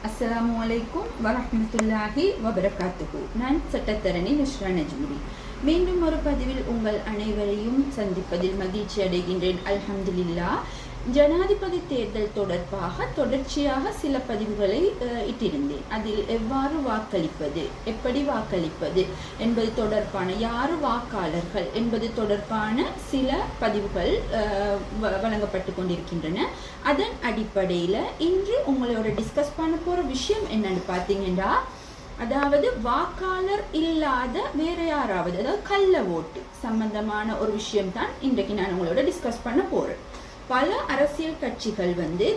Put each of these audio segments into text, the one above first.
அஸ்ஸலாமு அலைக்கும் வரஹ்மத்துல்லாஹி வபரகாத்துஹு. நான் சட்டத்தரணி நுஷ்ரா நஜ்முரி. மீண்டும் ஒரு பதிவில் உங்கள் அனைவரையும் சந்திப்பதில் மகிழ்ச்சி அடைகின்றேன். அல்ஹம்துலில்லாஹ். ஜனாதிபதி தேர்தல் தொடர்பாக தொடர்ச்சியாக சில பதிவுகளை இட்டிருந்தேன். அதில் எவ்வாறு வாக்களிப்பது, எப்படி வாக்களிப்பது என்பது தொடர்பான, யாரு வாக்காளர்கள் என்பது தொடர்பான சில பதிவுகள் வழங்கப்பட்டு கொண்டிருக்கின்றன. அதன் அடிப்படையில் இன்று உங்களோட டிஸ்கஸ் பண்ண போகிற விஷயம் என்னன்னு பார்த்தீங்கன்னா, அதாவது வாக்காளர் இல்லாத வேற யாராவது, அதாவது கள்ள ஓட்டு சம்பந்தமான ஒரு விஷயம் தான் இன்றைக்கு நான் உங்களோட டிஸ்கஸ் பண்ண போறேன். பல அரசியல் கட்சிகள்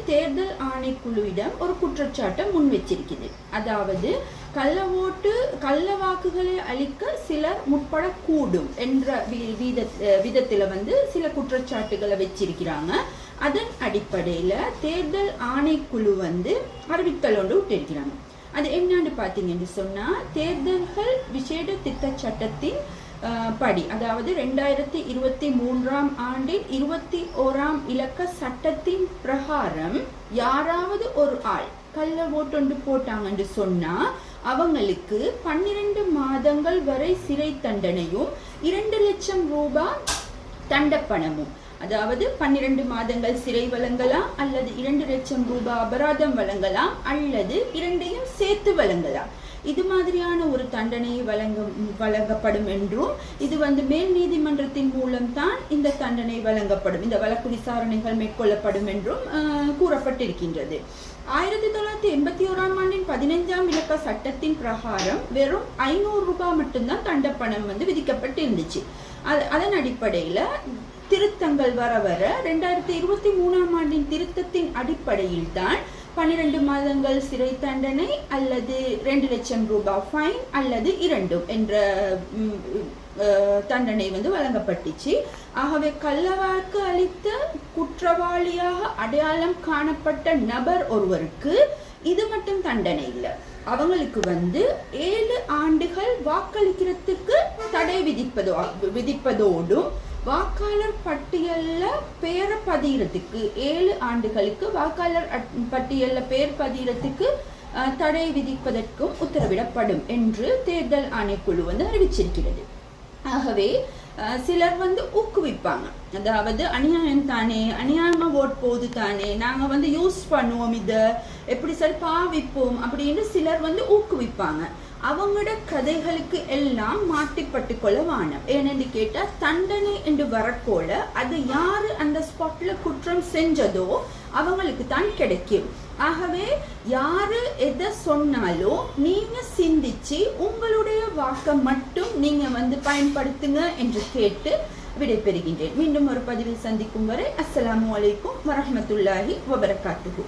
தேர்தல் ஆணைக்குழுவிடம் ஒரு குற்றச்சாட்டை முன் வச்சிருக்குது. அதாவது கள்ள வாக்குகளை அளிக்க சிலர் முற்படக்கூடும் என்ற விதத்துல சில குற்றச்சாட்டுகளை வச்சிருக்கிறாங்க. அதன் அடிப்படையில தேர்தல் ஆணைக்குழு அறிவித்தல் ஒன்று விட்டிருக்கிறாங்க. அது என்னன்னு பார்த்தீங்கன்னு சொன்னா, தேர்தல்கள் விசேட திட்ட சட்டத்தின் படி, அதாவது 2023 ஆண்டின் 21ஆம் இலக்க சட்டத்தின் பிரகாரம் யாராவது ஒரு ஆள் கள்ள ஓட்டு போட்டாங்கன்னு சொன்னா அவங்களுக்கு 12 மாதங்கள் வரை சிறை தண்டனையும் 2 லட்சம் ரூபாய் தண்டப்பணமும், அதாவது 12 மாதங்கள் சிறை வழங்கலாம், அல்லது 2 லட்சம் ரூபாய் அபராதம் வழங்கலாம், அல்லது இரண்டையும் சேர்த்து வழங்கலாம். இது மாதிரியான ஒரு தண்டனை வழங்கப்படும் என்றும், இது மேல் நீதிமன்றத்தின் மூலம் தான் இந்த தண்டனை வழங்கப்படும், இந்த வழக்கு விசாரணைகள் மேற்கொள்ளப்படும் என்றும் கூறப்பட்டிருக்கின்றது. 1981ஆம் ஆண்டின் 15ஆம் இலக்க சட்டத்தின் பிரகாரம் வெறும் 500 ரூபாய் மட்டும்தான் தண்டப்பணம் விதிக்கப்பட்டிருந்துச்சு. அதன் அடிப்படையில திருத்தங்கள் வர 2023ஆம் ஆண்டின் திருத்தத்தின் அடிப்படையில் தான் 12 மாதங்கள் சிறை தண்டனை அல்லது 2 லட்சம் ரூபாய் ஃபைன் அல்லது இரண்டும் என்ற தண்டனை வழங்கப்பட்டுச்சு. ஆகவே கள்ளவாக்கு அளித்த குற்றவாளியாக அடையாளம் காணப்பட்ட நபர் ஒருவருக்கு இது மட்டும் தண்டனை இல்லை, அவங்களுக்கு 7 ஆண்டுகள் வாக்களிக்கிறதுக்கு தடை விதிப்பதோடும் வாக்காளர் பட்டியல்ல பெயர் பதிகிறதுக்கு 7 ஆண்டுகளுக்கு வாக்காளர் பட்டியல்ல பெயர் பதிகிறதுக்கு தடை விதிப்பதற்கும் உத்தரவிடப்படும் என்று தேர்தல் ஆணைக்குழு அறிவிச்சிருக்கிறது. ஆகவே சிலர் ஊக்குவிப்பாங்க, அதாவது அநியாயம் தானே, அநியாயமா ஓட் போது தானே, நாங்க யூஸ் பண்ணுவோம், இதை எப்படி சரி பாவிப்போம் அப்படின்னு சிலர் ஊக்குவிப்பாங்க. அவங்களோட கதைகளுக்கு எல்லாம் மாட்டிப்பட்டு கொள்ள வானம். ஏனென்று கேட்டா, தண்டனை என்று வரக்கோல அது யாரு அந்த ஸ்பாட்ல குற்றம் செஞ்சதோ அவங்களுக்கு தான் கிடைக்கும். ஆகவே யாரு எதை சொன்னாலும் நீங்க சிந்திச்சு உங்களுடைய வாக்கை மட்டும் நீங்க பயன்படுத்துங்க என்று கேட்டு விடைபெறுகின்றேன். மீண்டும் ஒரு பதிவில் சந்திக்கும் வரை அஸ்ஸலாமு அலைக்கும் வரஹ்மத்துல்லாஹி வபரகாத்துஹு.